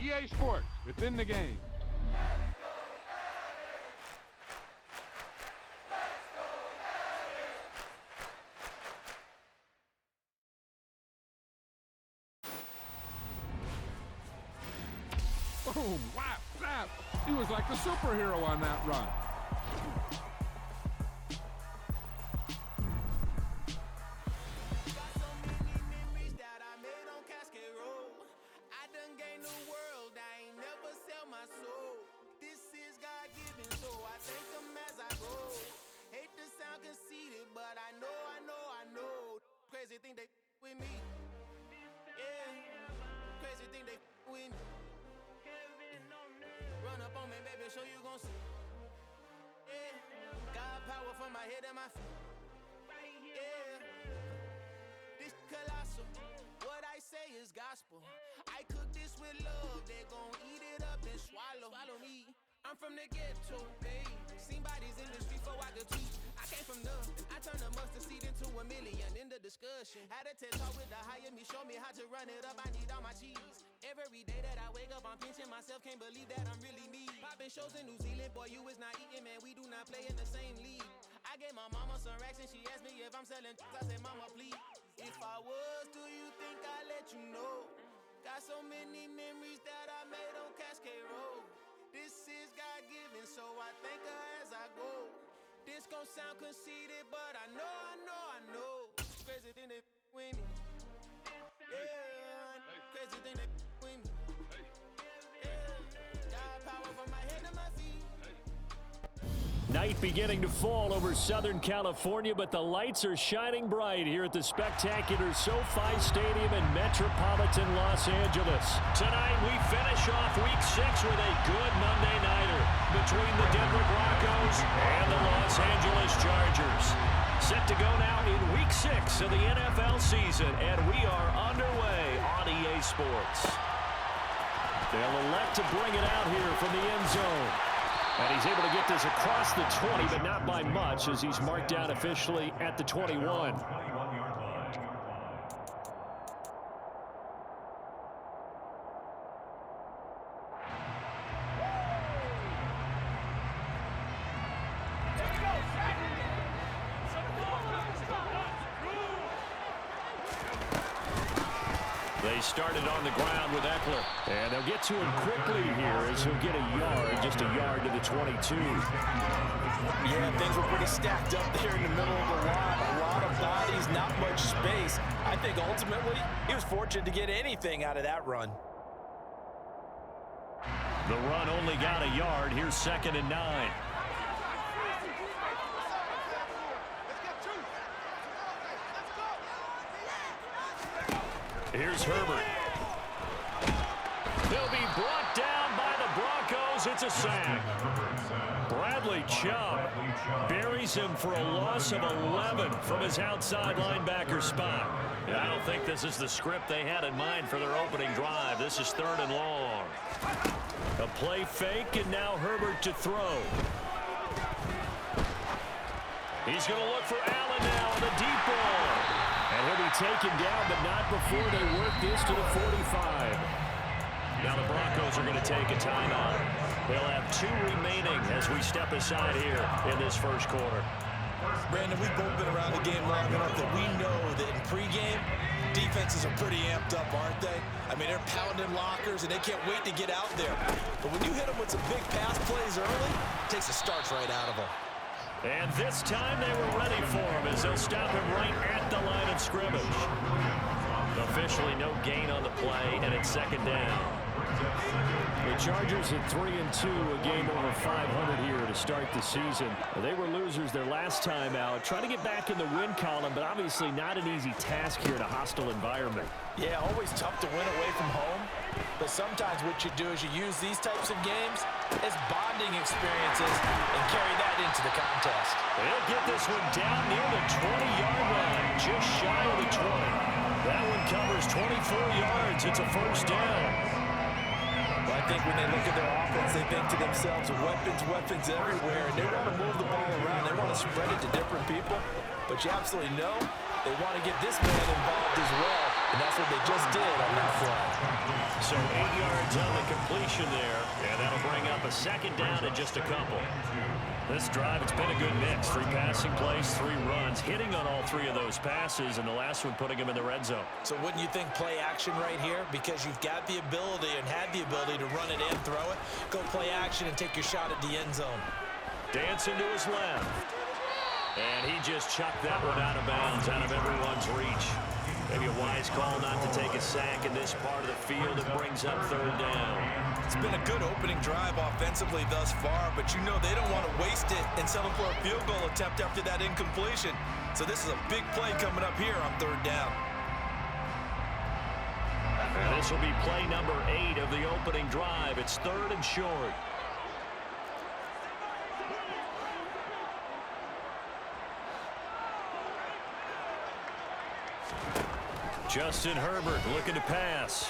EA Sports. It's in the game. Boom, whap, zap. He was like the superhero on that run. Crazy thing they with me. Yeah. Crazy thing they with me. Run up on me, baby, show you gon' see. Yeah. God power from my head and my feet. Yeah. This colossal. What I say is gospel. I cook this with love. They gon' eat it up and swallow me. I'm from the ghetto, babe. Seen bodies in the street before I could tweet. I came from nothing. I turned a mustard seed into a million in the discussion. Had a TED talk with the higher me, show me how to run it up. I need all my cheese. Every day that I wake up, I'm pinching myself. Can't believe that I'm really me. Popping shows in New Zealand, boy, you is not eating, man. We do not play in the same league. I gave my mama some racks and she asked me if I'm selling. I said, mama, please. If I was, do you think I'd let you know? Got so many memories that I made on Cascade Road. This is God-given, so I thank her as I go. This gon' sound conceited, but I know. Crazy thing they with me. Yeah, crazy thing they with me. Yeah, God power from my head to my feet. Night beginning to fall over Southern California, but the lights are shining bright here at the spectacular SoFi Stadium in metropolitan Los Angeles. Tonight, we finish off Week 6 with a good Monday nighter between the Denver Broncos and the Los Angeles Chargers. Set to go now in Week 6 of the NFL season, and we are underway on EA Sports. They'll elect to bring it out here from the end zone. And he's able to get this across the 20, but not by much, as he's marked down officially at the 21. They started on the ground with Eckler. And they'll get to him quickly here as he'll get a yard, just a yard to the 22. Yeah, things were pretty stacked up there in the middle of the line. A lot of bodies, not much space. I think ultimately he was fortunate to get anything out of that run. The run only got a yard. Here's 2nd and 9. Here's Herbert. He'll be brought down by the Broncos. It's a sack. Bradley Chubb buries him for a loss of 11 from his outside linebacker spot. I don't think this is the script they had in mind for their opening drive. This is 3rd and long. A play fake, and now Herbert to throw. He's going to look for Allen now on the deep ball. And he'll be taken down, but not before they work this to the 45. Now the Broncos are going to take a timeout. They'll have 2 remaining as we step aside here in this first quarter. Brandon, we've both been around the game long enough that we know that in pregame, defenses are pretty amped up, aren't they? I mean, they're pounding lockers, and they can't wait to get out there. But when you hit them with some big pass plays early, it takes the starch right out of them. And this time they were ready for him as they'll stop him right at the line of scrimmage. Officially no gain on the play, and it's 2nd down. The Chargers at 3-2, a game over 500 here to start the season. They were losers their last time out, trying to get back in the win column, but obviously not an easy task here in a hostile environment. Yeah, always tough to win away from home, but sometimes what you do is you use these types of games as bonding experiences and carry that into the contest. They'll get this one down near the 20-yard line, just shy of the 20. That one covers 24 yards. It's a 1st down. Well, I think when they look at their offense, they think to themselves, weapons everywhere, and they want to move the ball around. They want to spread it to different people, but you absolutely know they want to get this man involved as well. And that's what they just did on that play. So 8 yards on the completion there, and that'll bring up a second down in just a couple. This drive, it's been a good mix. 3 passing plays, 3 runs, hitting on all 3 of those passes, and the last one putting them in the red zone. So wouldn't you think play action right here? Because you've got the ability and had the ability to run it and throw it. Go play action and take your shot at the end zone. Dancing to his left. And he just chucked that one out of bounds, out of everyone's reach. Maybe a wise call not to take a sack in this part of the field. It brings up 3rd down. It's been a good opening drive offensively thus far, but you know they don't want to waste it and settle for a field goal attempt after that incompletion. So this is a big play coming up here on 3rd down. And this will be play number 8 of the opening drive. It's 3rd and short. Justin Herbert looking to pass.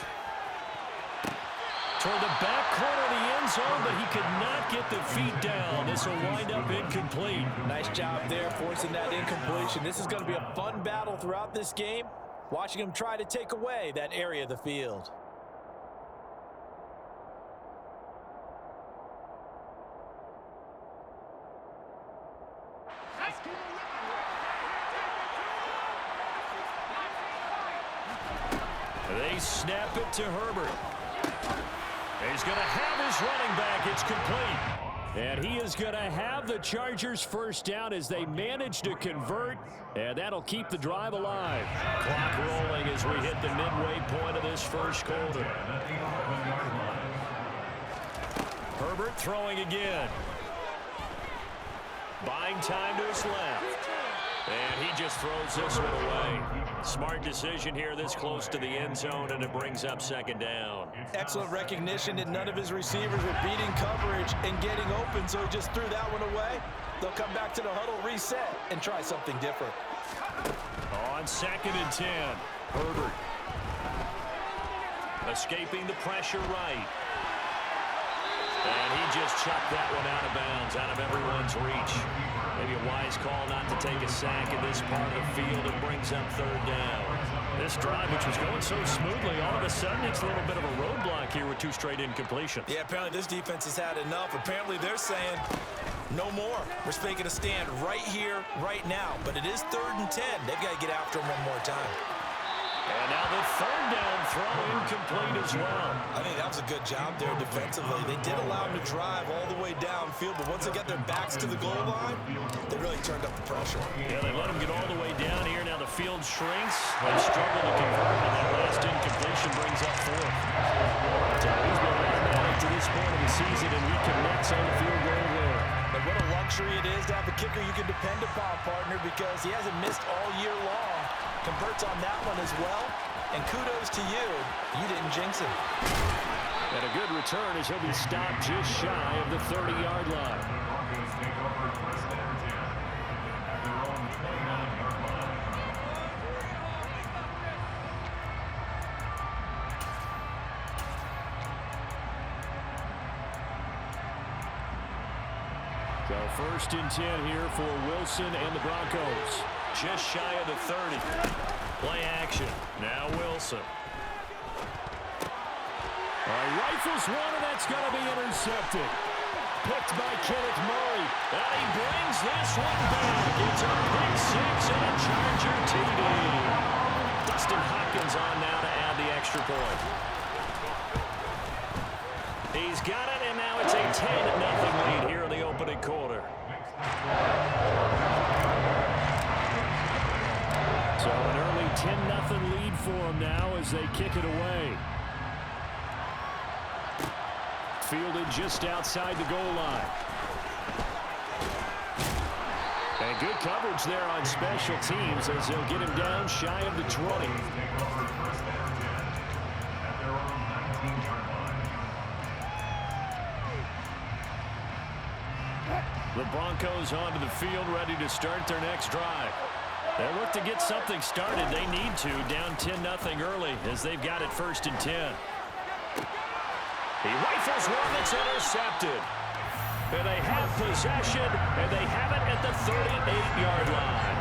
Toward the back corner of the end zone, but he could not get the feet down. This will wind up incomplete. Nice job there forcing that incompletion. This is going to be a fun battle throughout this game, watching him try to take away that area of the field. They snap it to Herbert. He's going to have his running back. It's complete. And he is going to have the Chargers first down as they manage to convert. And that'll keep the drive alive. Clock rolling as we hit the midway point of this first quarter. Herbert throwing again. Buying time to his left. And he just throws this one away. Smart decision here this close to the end zone, and it brings up 2nd down. Excellent recognition that none of his receivers were beating coverage and getting open, so he just threw that one away. They'll come back to the huddle, reset, and try something different. On 2nd and 10, Herbert. Escaping the pressure right. And he just chucked that one out of bounds, out of everyone's reach. Maybe a wise call not to take a sack in this part of the field. It brings up 3rd down. This drive, which was going so smoothly, all of a sudden it's a little bit of a roadblock here with 2 straight incompletions. Yeah, apparently this defense has had enough. Apparently they're saying no more. We're making a stand right here, right now. But it is 3rd and 10. They've got to get after him one more time. And now the 3rd down throw incomplete as well. I think that was a good job there defensively. They did allow him to drive all the way downfield, but once they got their backs to the goal line, they really turned up the pressure. Yeah, they let him get all the way down here. Now the field shrinks. They struggle to convert, and that last incompletion brings up 4th. So he's been automatic to this point of the season, and he connects on the field goal there. But what a luxury it is to have a kicker you can depend upon, partner, because he hasn't missed all year long. Converts on that one as well. And kudos to you. You didn't jinx him. And a good return as he'll be stopped just shy of the 30-yard line. So 1st and 10 here for Wilson and the Broncos. Just shy of the 30. Play action. Now Wilson. Rifles one, and that's going to be intercepted. Picked by Kenneth Murray. And he brings this one back. It's a pick 6 and a Charger TD. Dustin Hopkins on now to add the extra point. He's got it, and now it's a 10-0 lead here in the opening quarter. So an early 10-0 lead for them now as they kick it away. Fielded just outside the goal line. And good coverage there on special teams as they'll get him down shy of the 20. The Broncos onto the field, ready to start their next drive. They look to get something started. They need to, down 10-0 early as they've got it 1st and 10. He rifles one that's intercepted. And they have possession, and they have it at the 38-yard line.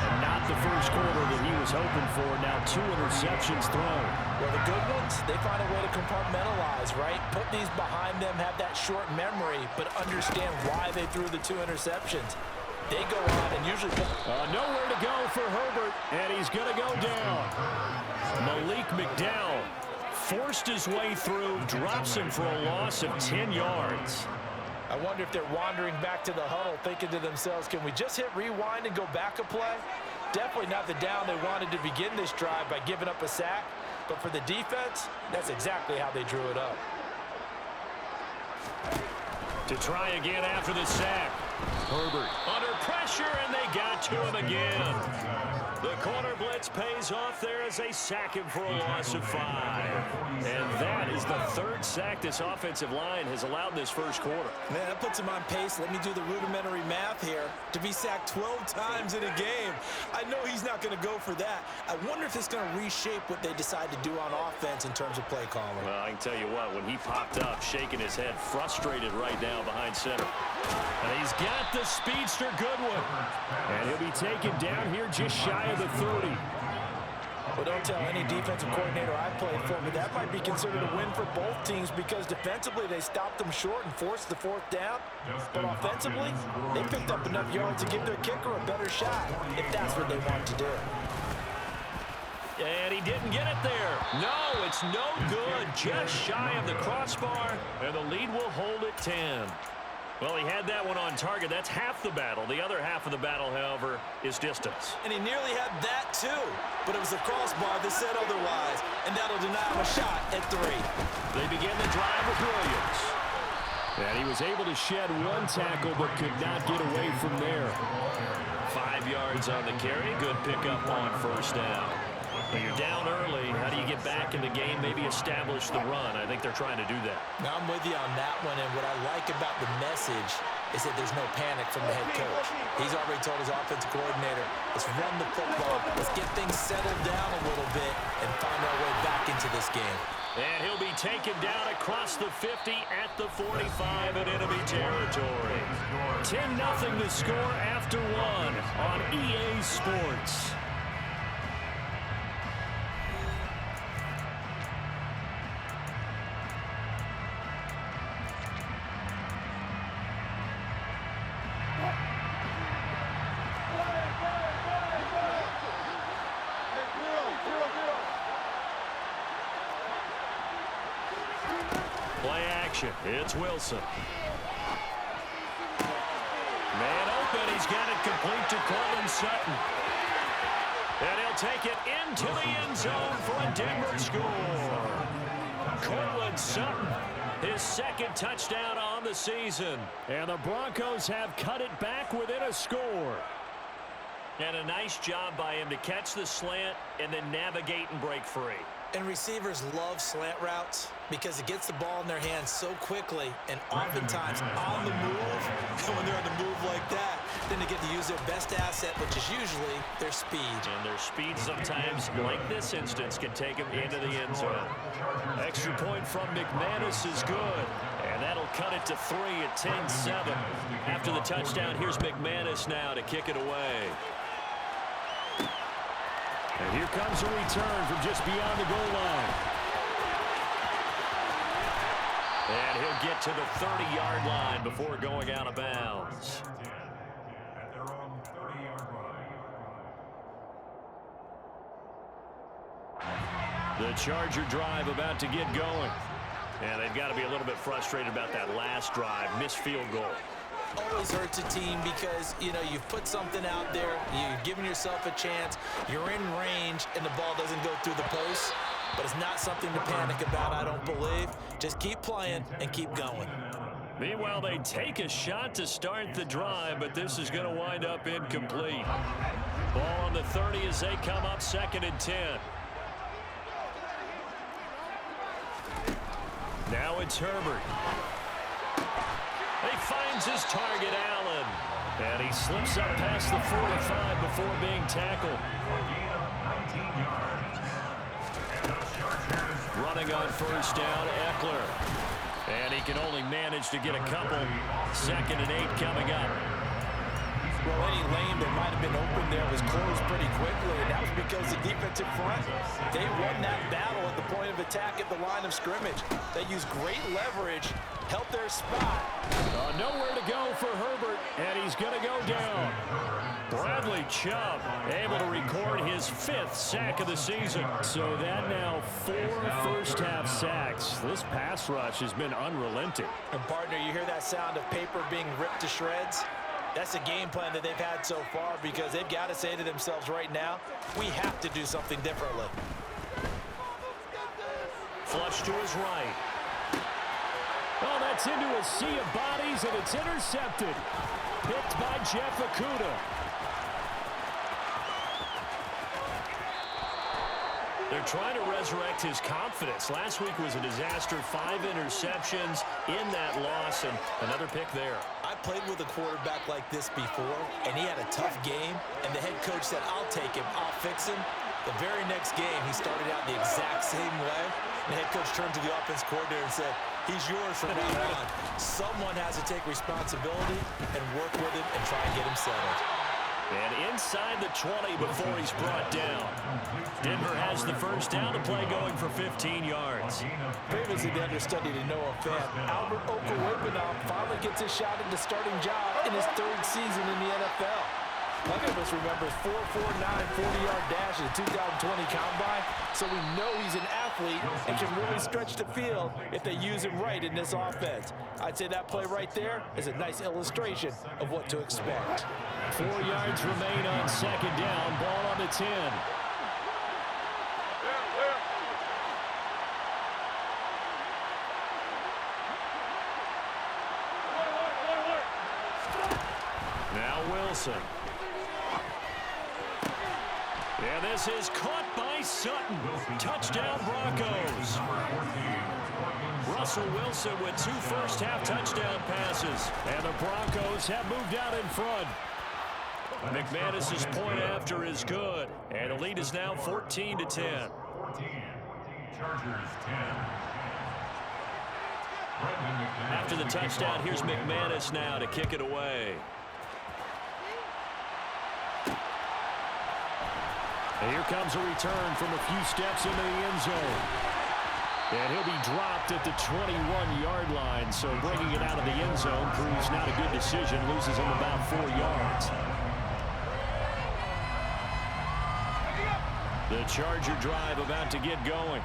And not the first first quarter that he was hoping for. Now 2 interceptions thrown. Well, the good ones, they find a way to compartmentalize, right? Put these behind them, have that short memory, but understand why they threw the 2 interceptions. They go on and usually nowhere to go for Herbert, and he's going to go down. Malik McDowell forced his way through, drops him for a loss of 10 yards. I wonder if they're wandering back to the huddle thinking to themselves, can we just hit rewind and go back a play? Definitely not the down they wanted to begin this drive by giving up a sack. But for the defense, that's exactly how they drew it up. To try again after the sack. Herbert under pressure, and they got to him again. The corner blitz pays off there as they sack him for a loss of 5. And that is the 3rd sack this offensive line has allowed in this first quarter. Man, that puts him on pace. Let me do the rudimentary math here. To be sacked 12 times in a game, I know he's not going to go for that. I wonder if it's going to reshape what they decide to do on offense in terms of play calling. Well, I can tell you what, when he popped up, shaking his head, frustrated right now behind center. And he's got the speedster Goodwin. And he'll be taken down here just shy of the 30. Well, don't tell any defensive coordinator I played for, but that might be considered a win for both teams because defensively they stopped them short and forced the 4th down. But offensively, they picked up enough yards to give their kicker a better shot if that's what they want to do. And he didn't get it there. No, it's no good. Just shy of the crossbar, and the lead will hold at 10. Well, he had that one on target. That's half the battle. The other half of the battle, however, is distance. And he nearly had that, too. But it was the crossbar that said otherwise. And that'll deny him a shot at 3. They begin the drive with Williams. And he was able to shed 1 tackle, but could not get away from there. 5 yards on the carry. Good pickup on first down. When you're down early, how do you get back in the game, maybe establish the run? I think they're trying to do that. Now, I'm with you on that one, and what I like about the message is that there's no panic from the head coach. He's already told his offensive coordinator, let's run the football, let's get things settled down a little bit and find our way back into this game. And he'll be taken down across the 50 at the 45 in enemy territory. 10-0 the score after 1 on EA Sports. Play action. It's Wilson. Man open. He's got it complete to Cortland Sutton. And he'll take it into the end zone for a Denver score. Cortland Sutton, his 2nd touchdown on the season. And the Broncos have cut it back within a score. And a nice job by him to catch the slant and then navigate and break free. And receivers love slant routes because it gets the ball in their hands so quickly and oftentimes on the move. And when they're on the move like that, then they get to use their best asset, which is usually their speed. And their speed sometimes, like this instance, can take them into the end zone. Extra point from McManus is good. And that'll cut it to 3 at 10-7. After the touchdown, here's McManus now to kick it away. And here comes a return from just beyond the goal line. And he'll get to the 30-yard line before going out of bounds. The Charger drive about to get going. And they've got to be a little bit frustrated about that last drive, missed field goal. Always hurts a team because, you know, you've put something out there, you've given yourself a chance, you're in range, and the ball doesn't go through the post. But it's not something to panic about, I don't believe. Just keep playing and keep going. Meanwhile, they take a shot to start the drive, but this is going to wind up incomplete. Ball on the 30 as they come up 2nd and 10. Now it's Herbert. He finds his target, Allen. And he slips up past the 45 before being tackled. Running on first down, Eckler. And he can only manage to get a couple. 2nd and 8 coming up. Well, any lane that might have been open there was closed pretty quickly, and that was because the defensive front, they won that battle at the point of attack at the line of scrimmage. They used great leverage, held their spot. Nowhere to go for Herbert, and he's going to go down. Bradley Chubb able to record his 5th sack of the season. So that now 4 first-half sacks. This pass rush has been unrelenting. And partner, you hear that sound of paper being ripped to shreds? That's a game plan that they've had so far because they've got to say to themselves right now, we have to do something differently. Flush to his right. Oh, that's into a sea of bodies, and it's intercepted. Picked by Jeff Okudah. They're trying to resurrect his confidence. Last week was a disaster. 5 interceptions in that loss, and another pick there. I played with a quarterback like this before, and he had a tough game, and the head coach said, I'll take him, I'll fix him. The very next game, he started out the exact same way. The head coach turned to the offense coordinator and said, he's yours from now on. Someone has to take responsibility and work with him and try and get him settled. And inside the 20 before he's brought down. Denver has the first down, to play going for 15 yards. Previously, the understudy to Noah Fant, Albert Okwuegbunam finally gets a shot at the starting job in his 3rd season in the NFL. None of us remembers 4.49 40-yard dash at the 2020 Combine, so we know he's an athlete and can really stretch the field if they use him right in this offense. I'd say that play right there is a nice illustration of what to expect. 4 yards remain on 2nd down. Ball on the 10. Now Wilson. And this is caught by Sutton. Touchdown Broncos. Russell Wilson with 2 first-half touchdown passes. And the Broncos have moved out in front. McManus's point after is good. And the lead is now 14-10. 14. Chargers 10. After the touchdown, here's McManus now to kick it away. And here comes a return from a few steps into the end zone. And he'll be dropped at the 21-yard line. So bringing it out of the end zone proves not a good decision. Loses him about 4 yards. The Charger drive about to get going.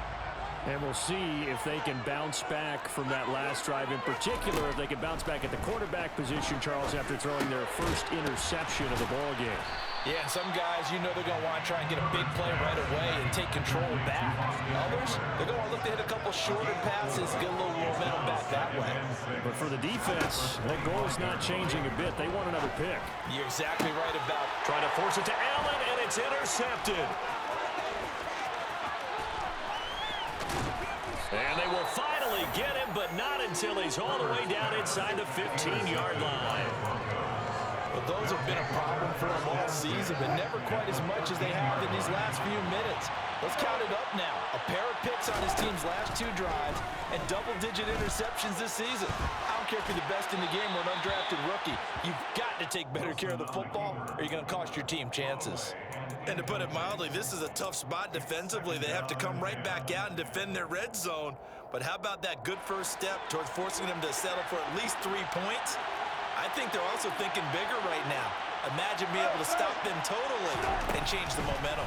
And we'll see if they can bounce back from that last drive. In particular, if they can bounce back at the quarterback position, Charles, after throwing their first interception of the ball game. Yeah, and some guys, you know they're going to want to try and get a big play right away and take control back. Others, they're going to look to hit a couple shorter passes, get a little momentum back that way. But for the defense, that goal is not changing a bit. They want another pick. You're exactly right about trying to force it to Allen, and it's intercepted. And they will finally get him, but not until he's all the way down inside the 15-yard line. Well, those have been a problem for them all season, but never quite as much as they have in these last few minutes. Let's count it up now. A pair of picks on his team's last 2 drives and double-digit interceptions this season. I don't care if you're the best in the game or an undrafted rookie. You've got to take better care of the football or you're going to cost your team chances. And to put it mildly, this is a tough spot defensively. They have to come right back out and defend their red zone. But how about that good first step towards forcing them to settle for at least 3 points? I think they're also thinking bigger right now. Imagine being able to stop them totally and change the momentum.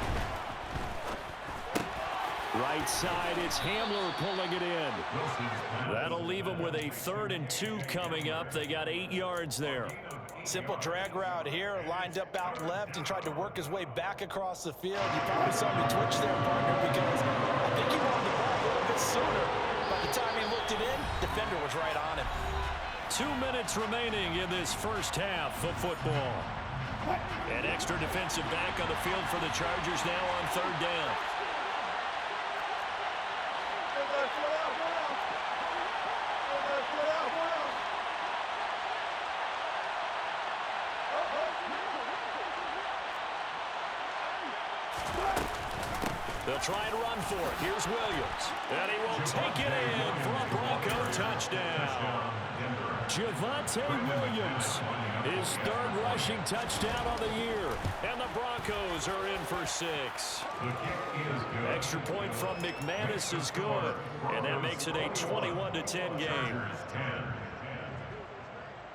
Right side, it's Hamler pulling it in. That'll leave them with a 3rd and 2 coming up. They got 8 yards there. Simple drag route here, lined up out left and tried to work his way back across the field. You probably saw me twitch there, partner, because I think he wanted the ball a little bit sooner. By the time he looked it in, defender was right on him. 2 minutes remaining in this first half of football. An extra defensive back on the field for the Chargers now on 3rd down. They'll try and run for it. Here's Williams. And he will take it in for a Bronco touchdown. Javonte Williams, his third rushing touchdown on the year. And the Broncos are in for 6. Extra point from McManus is good. And that makes it a 21-10 game.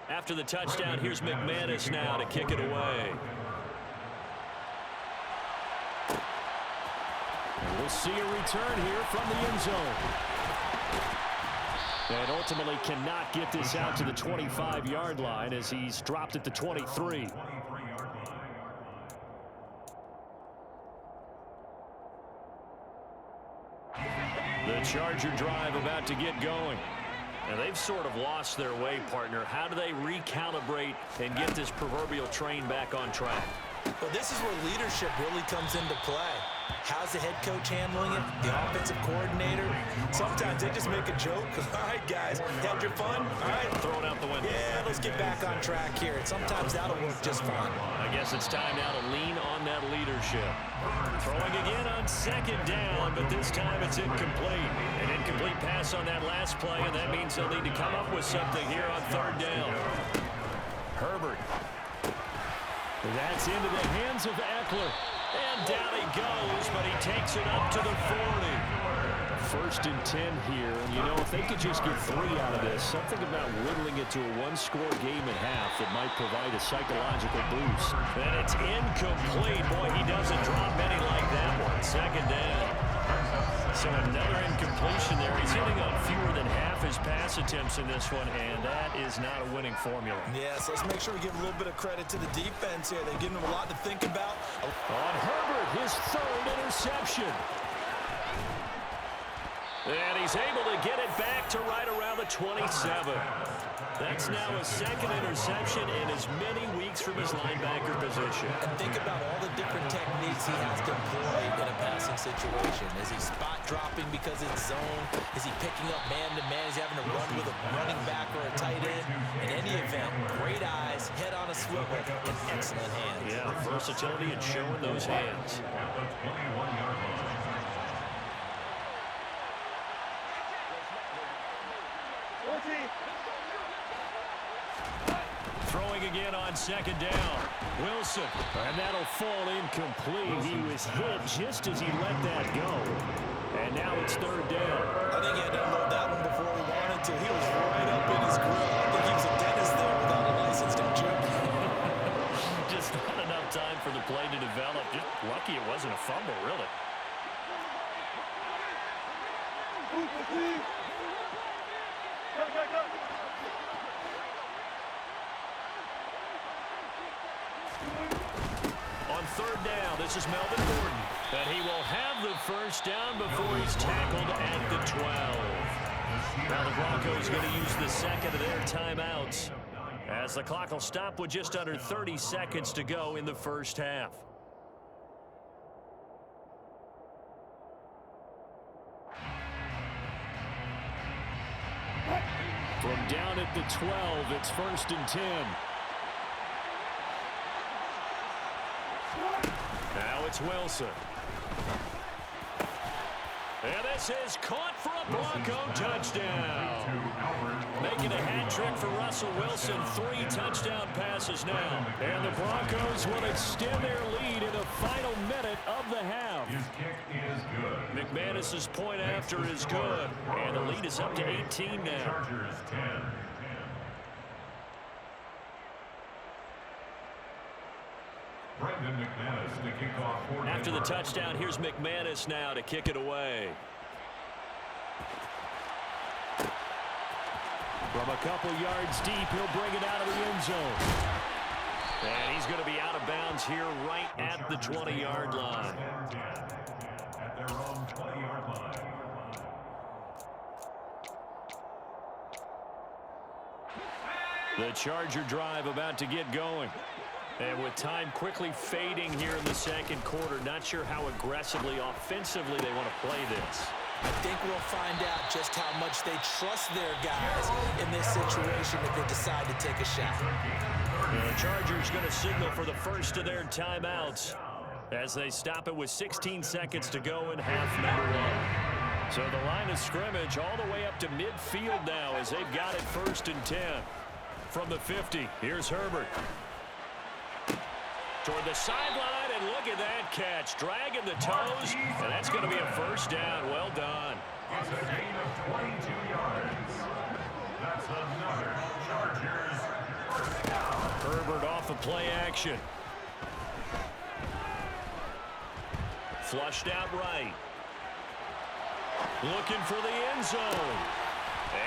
After the touchdown, here's McManus now to kick it away. And we'll see a return here from the end zone. And ultimately cannot get this out to the 25-yard line as he's dropped at the 23. The Charger drive about to get going. And they've sort of lost their way, partner. How do they recalibrate and get this proverbial train back on track? Well, this is where leadership really comes into play. How's the head coach handling it? The offensive coordinator? Sometimes they just make a joke. All right, guys, had your fun? All right. Throw it out the window. Yeah, let's get back on track here. And sometimes that'll work just fine. I guess it's time now to lean on that leadership. Throwing again on second down, but this time it's incomplete. An incomplete pass on that last play, and that means they'll need to come up with something here on third down. Herbert. That's into the hands of Eckler. And down he goes, but he takes it up to the 40. 1st and 10 here. And, you know, if they could just get 3 out of this, something about whittling it to a one-score game at half that might provide a psychological boost. And it's incomplete. Boy, he doesn't drop many like that one. Second down. So another incompletion there. He's hitting on fewer than half his pass attempts in this one, and that is not a winning formula. Yes, let's make sure we give a little bit of credit to the defense here. They've given him a lot to think about. On Herbert, his 3rd interception. And he's able to get it back to right around the 27. That's now a 2nd interception in as many weeks from his linebacker position. And think about all the different techniques he has to employ in a passing situation. Is he spot dropping because it's zone? Is he picking up man-to-man? Is he having to run with a running back or a tight end? In any event, great eyes, head on a swivel, and excellent hands. Yeah, versatility and showing those hands. Throwing again on second down. Wilson, and that'll fall incomplete. He was hit just as he let that go. And now it's 3rd down. I think he had to unload that one before he wanted to. He was right up in his grill. I think he was a dentist there without a license, don't you? Just not enough time for the play to develop. Just lucky it wasn't a fumble, really. On 3rd down, this is Melvin Gordon. And he will have the 1st down before he's tackled at the 12. Now the Broncos going to use the 2nd of their timeouts, as the clock will stop with just under 30 seconds to go in the 1st half. From down at the 12, it's 1st and 10. Now it's Wilson. And this is caught for a Bronco touchdown. Making a hat trick for Russell Wilson. 3 touchdown passes now. And the Broncos will extend their lead in the final minute of the half. His kick is good. McManus's point after is good. And the lead is up to 18 now. Chargers 10. Brendan McManus to kick off for After the touchdown, here's McManus now to kick it away. From a couple yards deep, he'll bring it out of the end zone. And he's going to be out of bounds here right at the 20-yard line. At their own 20-yard line. The Charger drive about to get going. And with time quickly fading here in the 2nd quarter, not sure how aggressively, offensively they want to play this. I think we'll find out just how much they trust their guys in this situation if they decide to take a shot. The Chargers going to signal for the 1st of their timeouts. as they stop it with 16 seconds to go in half number one. So the line of scrimmage all the way up to midfield now as they've got it 1st and 10. From the 50, here's Herbert. Toward the sideline, and look at that catch. Dragging the toes, and that's going to be a 1st down. Well done. It's a gain of 22 yards. That's another Chargers 1st down. Herbert off of play action. Flushed out right. Looking for the end zone.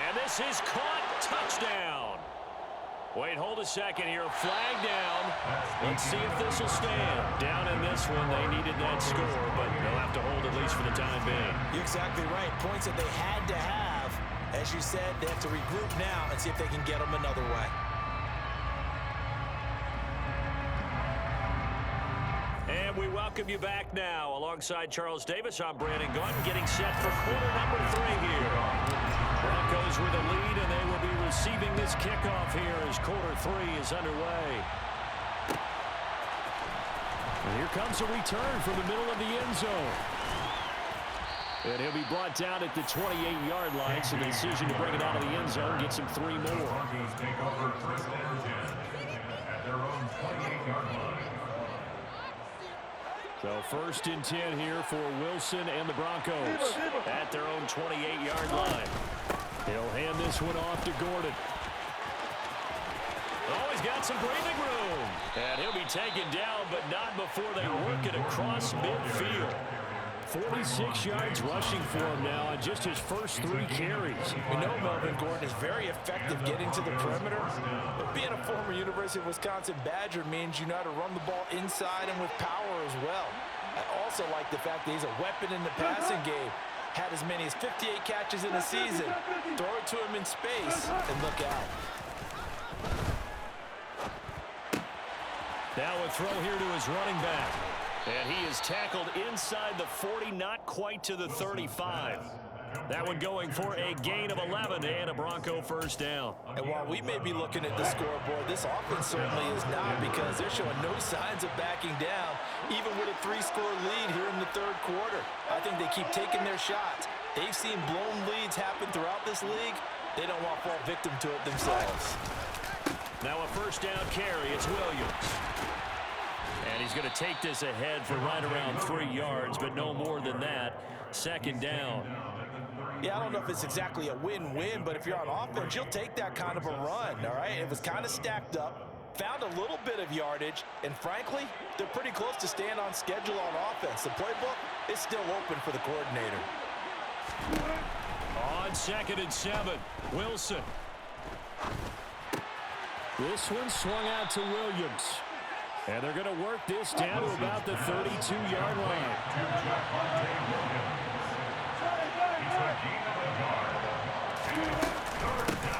And this is caught. Touchdown. Wait, hold a second here. Flag down. Let's see if this will stand. Down in this one, they needed that score, but they'll have to hold at least for the time being. You're exactly right. Points that they had to have. As you said, they have to regroup now and see if they can get them another way. And we welcome you back now. Alongside Charles Davis, I'm Brandon Gunn, getting set for quarter number 3 here. Broncos with a lead, and they will be receiving this kickoff here as quarter 3 is underway. And here comes a return from the middle of the end zone. And he'll be brought down at the 28-yard line, so the decision to bring it out of the end zone gets him 3 more. Broncos take over 1st and 10 at their own 28-yard line. So 1st and 10 here for Wilson and the Broncos at their own 28-yard line. He'll hand this one off to Gordon. Oh, he's got some breathing room. And he'll be taken down, but not before they work it across midfield. 46 yards rushing for him now on just his first 3 carries. We know Melvin Gordon is very effective getting to the perimeter, but being a former University of Wisconsin Badger means you know how to run the ball inside and with power as well. I also like the fact that he's a weapon in the passing game. Had as many as 58 catches in a season. Throw it to him in space and look out. Now a throw here to his running back. And he is tackled inside the 40, not quite to the 35. That one going for a gain of 11 and a Bronco 1st down. And while we may be looking at the scoreboard, this offense certainly is not, because they're showing no signs of backing down, even with a 3-score lead here in the 3rd quarter. I think they keep taking their shots. They've seen blown leads happen throughout this league. They don't want to fall victim to it themselves. Now a 1st down carry. It's Williams. And he's going to take this ahead for right around 3 yards, but no more than that. 2nd down. Yeah, I don't know if it's exactly a win-win, but if you're on offense, you'll take that kind of a run, all right? It was kind of stacked up, found a little bit of yardage, and frankly, they're pretty close to staying on schedule on offense. The playbook is still open for the coordinator. On 2nd and 7, Wilson. This one swung out to Williams. And they're going to work this down to about the 32-yard line.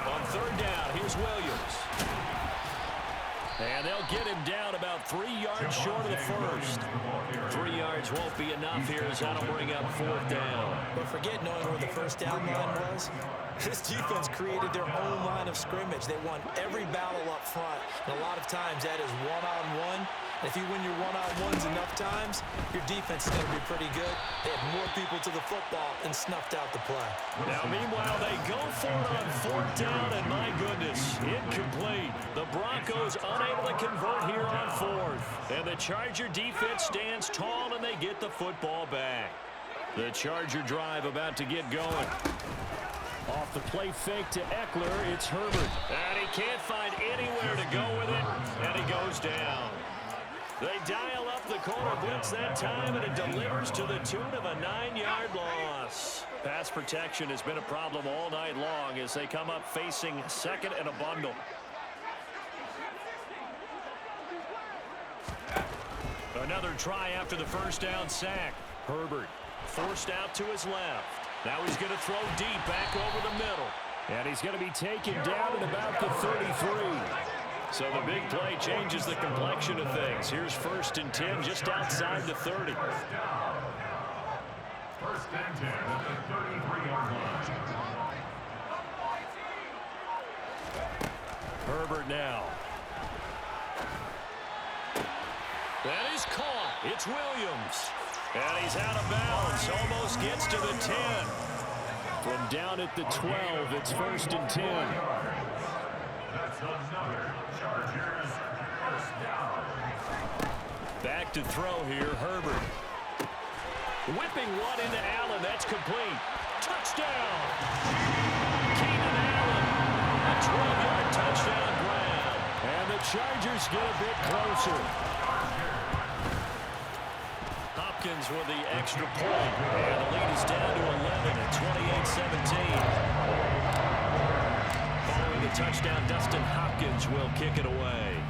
On 3rd down, here's Williams. And they'll get him down about 3 yards short of the 1st. 3 yards won't be enough here as that'll bring up 4th down. But forget knowing where the 1st down line was. This defense created their own line of scrimmage. They won every battle up front. And a lot of times that is one-on-one. And if you win your one-on-ones enough times, your defense is going to be pretty good. They had more people to the football and snuffed out the play. Now, meanwhile, they go for it on 4th down, and my goodness, incomplete. The Broncos unable to convert here on 4th. And the Charger defense stands tall, and they get the football back. The Charger drive about to get going. Off the play fake to Eckler, it's Herbert. And he can't find anywhere to go with it, and he goes down. They dial up the corner blitz that time, and it delivers to the tune of a 9-yard loss. Pass protection has been a problem all night long as they come up facing 2nd and a bundle. Another try after the 1st down sack. Herbert forced out to his left. Now he's going to throw deep back over the middle. And he's going to be taken down at about the 33. So the big play changes the complexion of things. Here's 1st and 10 just outside the 30. 1st and 10 at the 33-yard line. Herbert now. That is caught. It's Williams. And he's out of bounds. Almost gets to the 10. From down at the 12, it's 1st and 10. That's another Chargers first down. Back to throw here, Herbert. Whipping one into Allen. That's complete. Touchdown. Keenan Allen. A 12-yard touchdown grab. And the Chargers get a bit closer. Hopkins with the extra point. And the lead is down to 11 at 28-17. Following the touchdown, Dustin Hopkins will kick it away.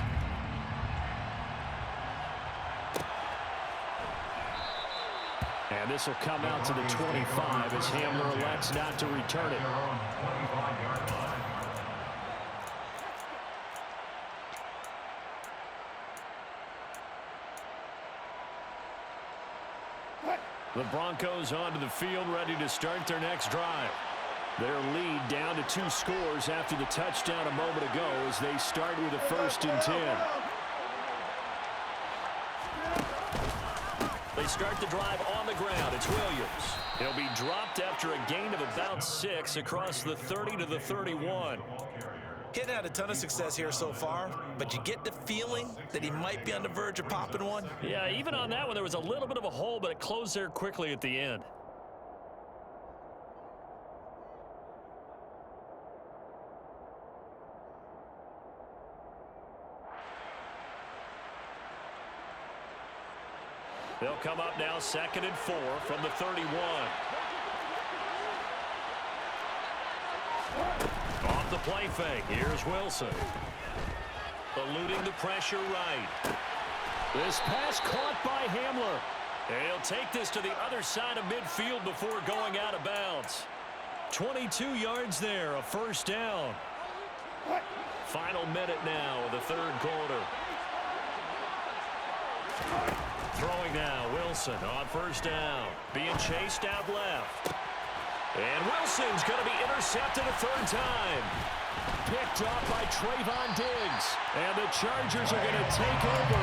And this will come out to the 25 as Hamler elects not to return it. The Broncos onto the field, ready to start their next drive. Their lead down to 2 scores after the touchdown a moment ago as they start with a 1st and 10. They start the drive on the ground. It's Williams. He'll be dropped after a gain of about 6 across the 30 to the 31. He hadn't had a ton of success here so far, but you get the feeling that he might be on the verge of popping one. Yeah, even on that one, there was a little bit of a hole, but it closed there quickly at the end. They'll come up now 2nd and 4 from the 31. Off the play fake. Here's Wilson. Eluding the pressure right. This pass caught by Hamler. And he'll take this to the other side of midfield before going out of bounds. 22 yards there, a 1st down. Final minute now of the 3rd quarter. Throwing now, Wilson on 1st down. Being chased out left. And Wilson's going to be intercepted a 3rd time. Picked up by Trayvon Diggs. And the Chargers are going to take over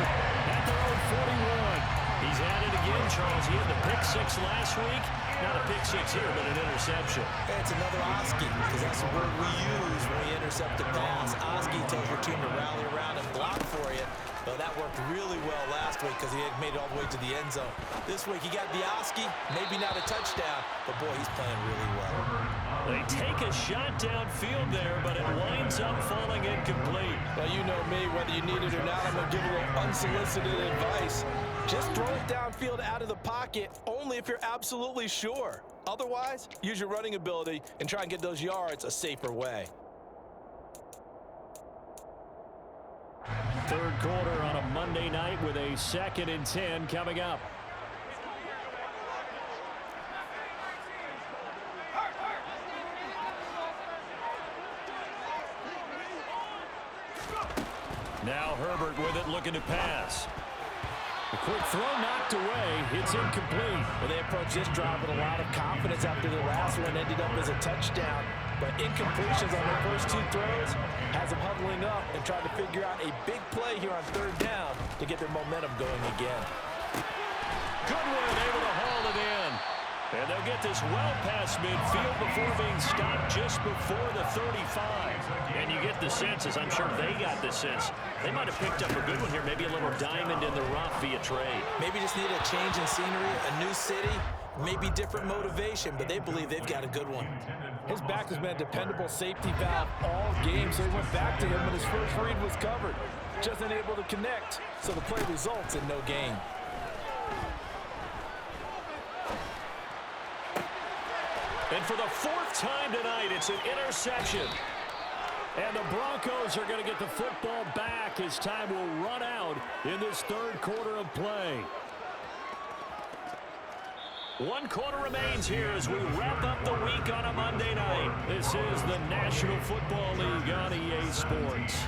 at their own 41. He's at it again, Charles. He had the pick 6 last week. Not a pick 6 here, but an interception. Hey, it's another Oski, because that's the word we use when we intercept a pass. Oski tells your team to rally around and block for you. Well, that worked really well last week because he had made it all the way to the end zone. This week he got the Oski, maybe not a touchdown, but boy, he's playing really well. They take a shot downfield there, but it winds up falling incomplete. Well, you know me, whether you need it or not, I'm going to give a little unsolicited advice. Just throw it downfield out of the pocket, only if you're absolutely sure. Otherwise, use your running ability and try and get those yards a safer way. 3rd quarter on a Monday night with a 2nd and 10 coming up. Now Herbert with it, looking to pass. A quick throw knocked away. It's incomplete. Well, they approached this drive with a lot of confidence after the last one ended up as a touchdown. But incompletions on their first 2 throws has them huddling up and trying to figure out a big play here on 3rd down to get their momentum going again. Goodwin able to haul it in. And they'll get this well past midfield before being stopped just before the 35. And you get the sense, as I'm sure they got the sense, they might have picked up a good one here, maybe a little diamond in the rough via trade. Maybe just need a change in scenery, a new city, maybe different motivation, but they believe they've got a good one. His back has been a dependable safety valve all game, so he went back to him when his first read was covered. Just unable to connect, so the play results in no gain. And for the 4th time tonight, it's an interception. And the Broncos are going to get the football back as time will run out in this 3rd quarter of play. 1 quarter remains here as we wrap up the week on a Monday night. This is the National Football League on EA Sports.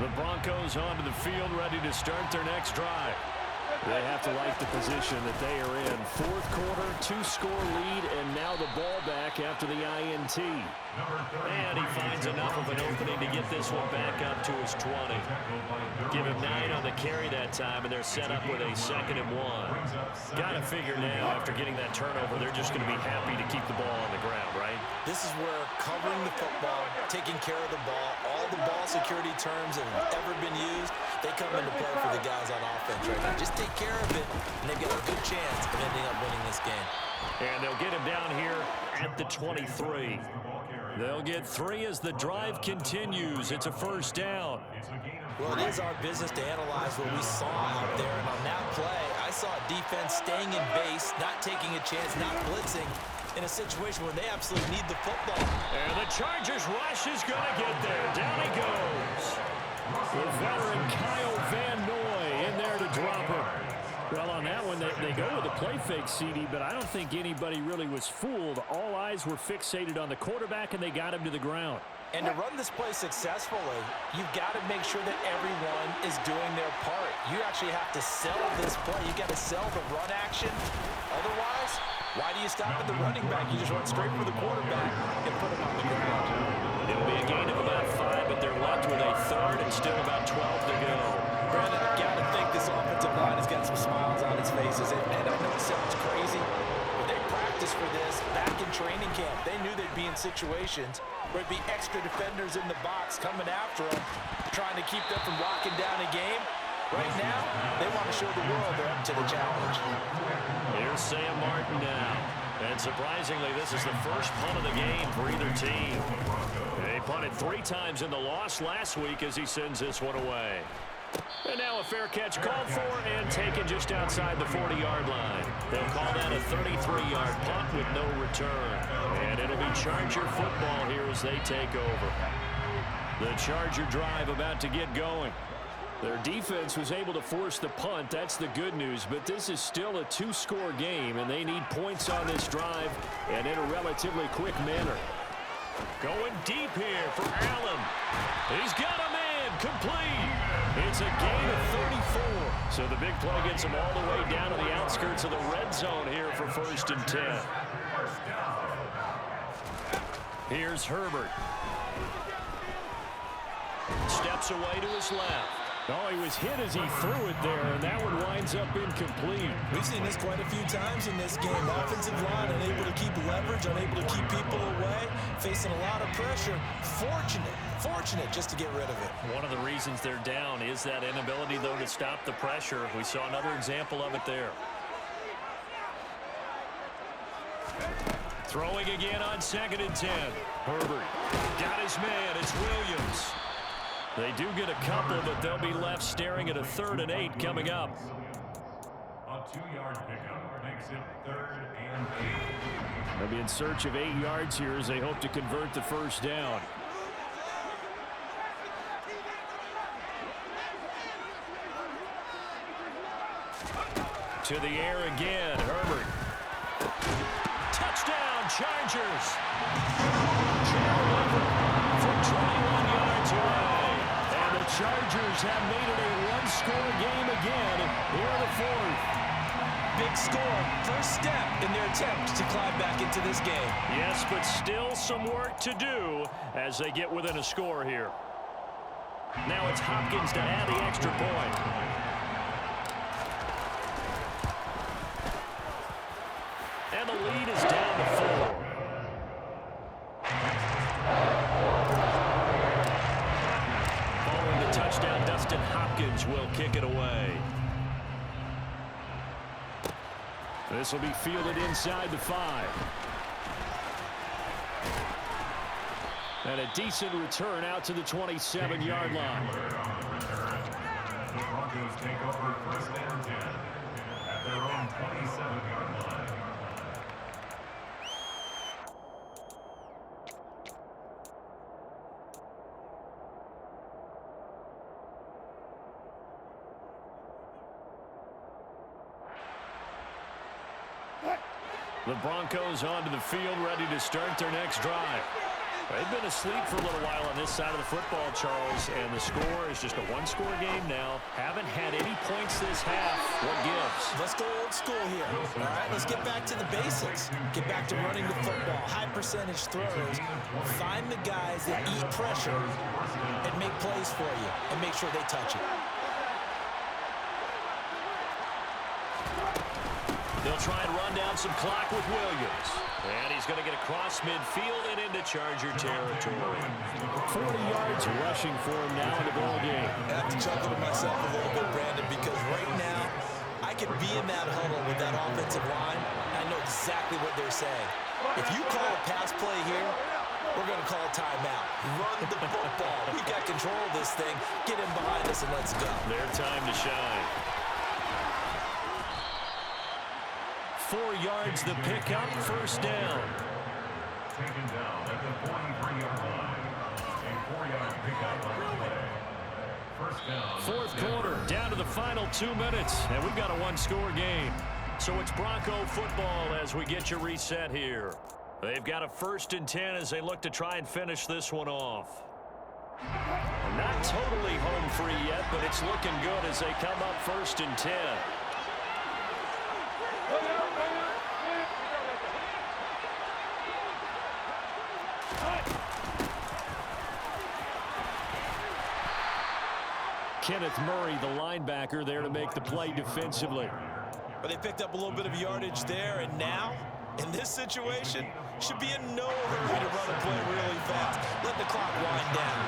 The Broncos onto the field, ready to start their next drive. They have to like the position that they are in. Fourth quarter, 2-score lead, and now the ball back after the INT. And he finds enough of an opening to get this one back up to his 20. Give him 9 on the carry that time, and they're set up with a 2nd and 1. Got to figure now, after getting that turnover, they're just going to be happy to keep the ball on the ground, right? This is where covering the football, taking care of the ball, all the ball security terms that have ever been used, they come into play for the guys on offense right now. Just take care of it, and they've got a good chance of ending up winning this game. And they'll get him down here at the 23. They'll get 3 as the drive continues. It's a first down. Well, it is our business to analyze what we saw out there, and on that play, I saw a defense staying in base, not taking a chance, not blitzing, in a situation where they absolutely need the football. And the Chargers rush is going to get there. Down he goes. The veteran Kyle Van Noy in there to drop him. Well, on that one, they go with the play fake, CD, but I don't think anybody really was fooled. All eyes were fixated on the quarterback, and they got him to the ground. And to run this play successfully, you've got to make sure that everyone is doing their part. You actually have to sell this play. You've got to sell the run action. Otherwise, why do you stop at the running back? You just run straight for the quarterback and put him on the ground. It'll be a gain of about 5, but they're left with a 3rd and still about 12 to go. Brandon, I've got to think this offensive line has got some smiles on its faces. And I know it sounds crazy, but they practiced for this back in training camp. They knew they'd be in situations where it'd be extra defenders in the box coming after them, trying to keep them from locking down a game. Right now, they want to show the world they're up to the challenge. Here's Sam Martin now. And surprisingly, this is the first punt of the game for either team. They punted 3 times in the loss last week as he sends this one away. And now a fair catch called for and taken just outside the 40-yard line. They'll call that a 33-yard punt with no return. And it'll be Charger football here as they take over. The Charger drive about to get going. Their defense was able to force the punt. That's the good news. But this is still a 2-score game, and they need points on this drive and in a relatively quick manner. Going deep here for Allen. He's got a man complete. It's a gain of 34. So the big play gets him all the way down to the outskirts of the red zone here for 1st and 10. Here's Herbert. Steps away to his left. Oh, he was hit as he threw it there, and that one winds up incomplete. We've seen this quite a few times in this game. Offensive line unable to keep leverage, unable to keep people away, facing a lot of pressure. Fortunate just to get rid of it. One of the reasons they're down is that inability, though, to stop the pressure. We saw another example of it there. Throwing again on 2nd and 10. Herbert got his man. It's Williams. They do get a couple, but they'll be left staring at a 3rd and 8 coming up. A 2-yard pickup makes it 3rd and 8. They'll be in search of 8 yards here as they hope to convert the first down. To the air again, Herbert. Touchdown, Chargers. From 21 yards away. And the Chargers have made it a 1-score game again here in the 4th. Big score, first step in their attempt to climb back into this game. Yes, but still some work to do as they get within a score here. Now it's Hopkins to add the extra point. And the lead is down to 4. Following the touchdown, Dustin Hopkins will kick it away. This will be fielded inside the 5. And a decent return out to the 27-yard line. The Broncos take over 1st and 10 at their own 27-yard line. The Broncos onto the field, ready to start their next drive. They've been asleep for a little while on this side of the football, Charles, and the score is just a one-score game now. Haven't had any points this half. What gives? Let's go old school here. All right, let's get back to the basics. Get back to running the football, high percentage throws. Find the guys that eat pressure and make plays for you and make sure they touch it. They'll try and run down some clock with Williams. And he's going to get across midfield and into Charger territory. 40 yards rushing for him now in the ball game. I have to chuckle to myself a little bit, Brandon, because right now I could be in that huddle with that offensive line. I know exactly what they're saying. If you call a pass play here, we're going to call a timeout. Run the football. We got control of this thing. Get in behind us and let's go. Their time to shine. 4 yards the pickup, first down. Taken down at the 43-yard line. A 4-yard pickup on the play. First down. Fourth quarter, down to the final 2 minutes, and we've got a one-score game. So it's Bronco football as we get you reset here. They've got a 1st and 10 as they look to try and finish this one off. Not totally home free yet, but it's looking good as they come up 1st and 10. Kenneth Murray, the linebacker, there to make the play defensively. But they picked up a little bit of yardage there, and now, in this situation, should be in no hurry to run a play really fast. Let the clock wind down.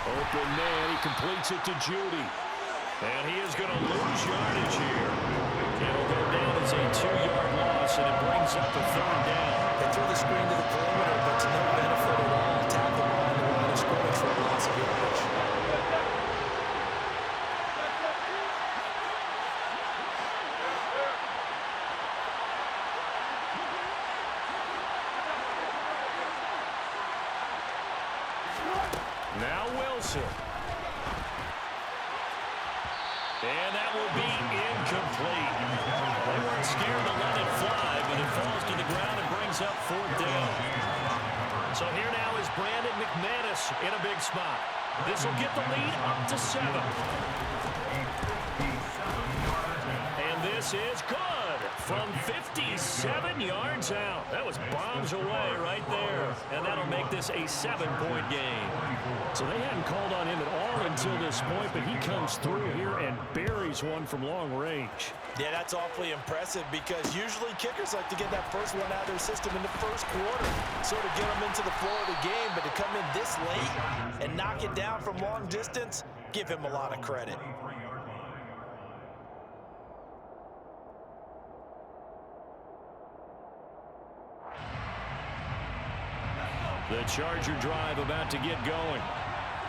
Open man, he completes it to Judy. And he is going to lose yardage here. It'll go down as a 2-yard loss, and it brings up a 3rd down. They threw the screen to the perimeter, but to no benefit at all. Tackle on the line of scrimmage for a loss of yardage. Now Wilson. And that will be incomplete. They weren't scared to let it fly, but it falls to the ground and brings up 4th down. So here now is Brandon McManus in a big spot. This will get the lead up to 7. And this is good from 57 yards out. That was bombs away right there. And that'll make this a 7-point game. So they hadn't called on him at all until this point, but he comes through here and buries one from long range. Yeah, that's awfully impressive because usually kickers like to get that first one out of their system in the first quarter, sort of get them into the flow of the game, but to come in this late and knock it down from long distance, give him a lot of credit. The Charger drive about to get going.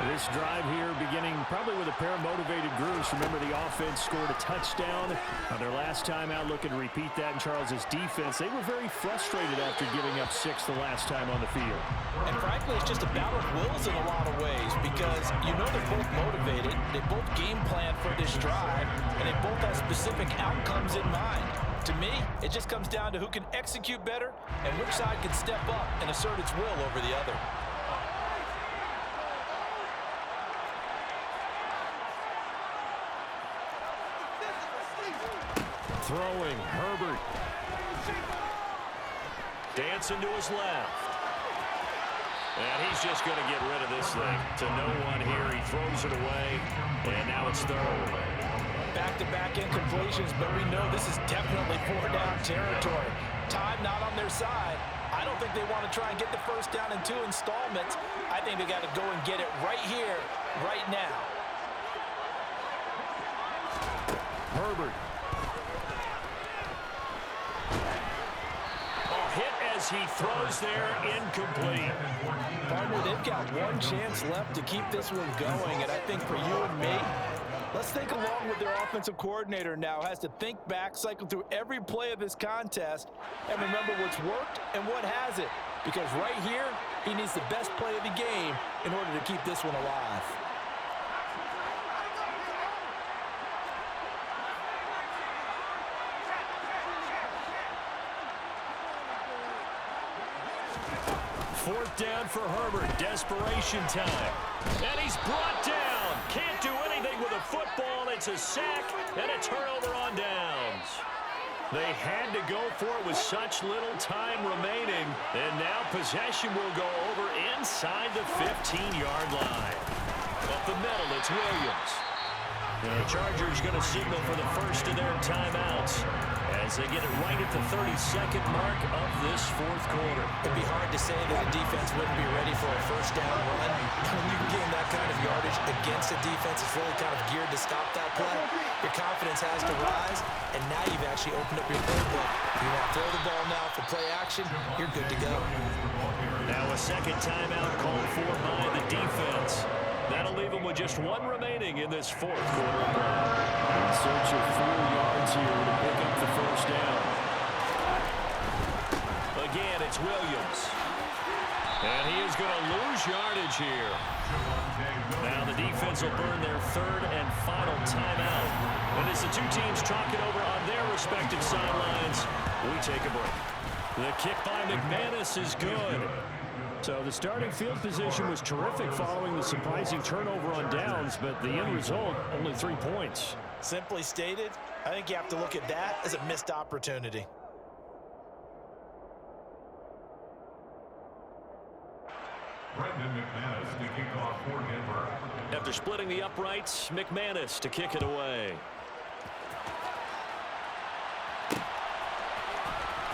This drive here beginning probably with a pair of motivated groups. Remember, the offense scored a touchdown on their last time out. Looking to repeat that in Charles's defense. They were very frustrated after giving up 6 the last time on the field. And frankly, it's just a battle of wills in a lot of ways because you know they're both motivated. They both game plan for this drive, and they both have specific outcomes in mind. To me, it just comes down to who can execute better and which side can step up and assert its will over the other. Throwing, Herbert. Dancing to his left. And he's just going to get rid of this thing to no one here. He throws it away, and now it's 3rd. Back-to-back incompletions, but we know this is definitely 4-down territory. Time not on their side. I don't think they want to try and get the first down in 2 installments. I think they got to go and get it right here, right now. Herbert. Hit as he throws there, incomplete. Partner, they've got one chance left to keep this one going, and I think for you and me, let's think along with their offensive coordinator now. Has to think back, cycle through every play of this contest, and remember what's worked and what hasn't. Because right here, he needs the best play of the game in order to keep this one alive. 4th down for Herbert. Desperation time. And he's brought down. Can't do anything with a football. It's a sack and a turnover on downs. They had to go for it with such little time remaining. And now possession will go over inside the 15-yard line. Up the middle, it's Williams. The Chargers going to signal for the first of their timeouts as they get it right at the 32nd mark of this 4th quarter. It'd be hard to say that the defense wouldn't be ready for a first down run. When you gain that kind of yardage against a defense that's really kind of geared to stop that play, your confidence has to rise, and now you've actually opened up your playbook. You want to throw the ball now for play action, you're good to go. Now a second timeout called for by the defense. That'll leave them with just 1 remaining in this 4th quarter. In search of 4 yards here to pick up the first down. Again, it's Williams. And he is going to lose yardage here. Now the defense will burn their 3rd and final timeout. And as the two teams talk it over on their respective sidelines, we take a break. The kick by McManus is good. So the starting field position was terrific following the surprising turnover on downs, but the end result, only 3 points. Simply stated, I think you have to look at that as a missed opportunity. Brendan McManus to kick off for Denver. After splitting the uprights, McManus to kick it away.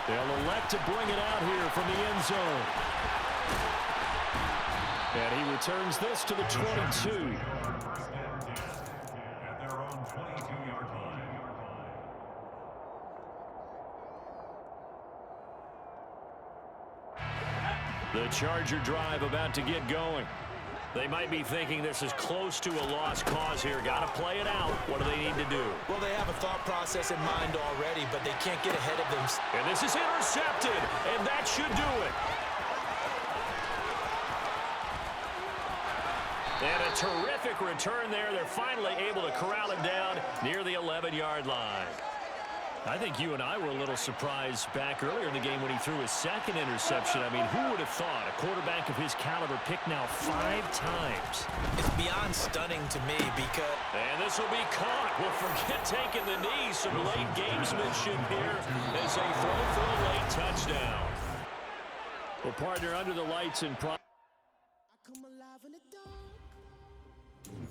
They'll elect to bring it out here from the end zone. And he returns this to the 22. At their own 22-yard line. The Charger drive about to get going. They might be thinking this is close to a lost cause here. Got to play it out. What do they need to do? Well, they have a thought process in mind already, but they can't get ahead of them. And this is intercepted, and that should do it. And a terrific return there. They're finally able to corral him down near the 11-yard line. I think you and I were a little surprised back earlier in the game when he threw his 2nd interception. I mean, who would have thought a quarterback of his caliber picked now 5 times? It's beyond stunning to me because... And this will be caught. Well, forget taking the knee. Some late gamesmanship here as they throw for a late touchdown. Well, partner, under the lights in... I come alive in the dark,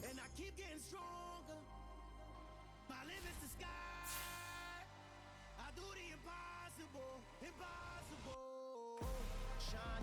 and I keep getting stronger. My limit's the sky. I do the impossible, impossible. Shine.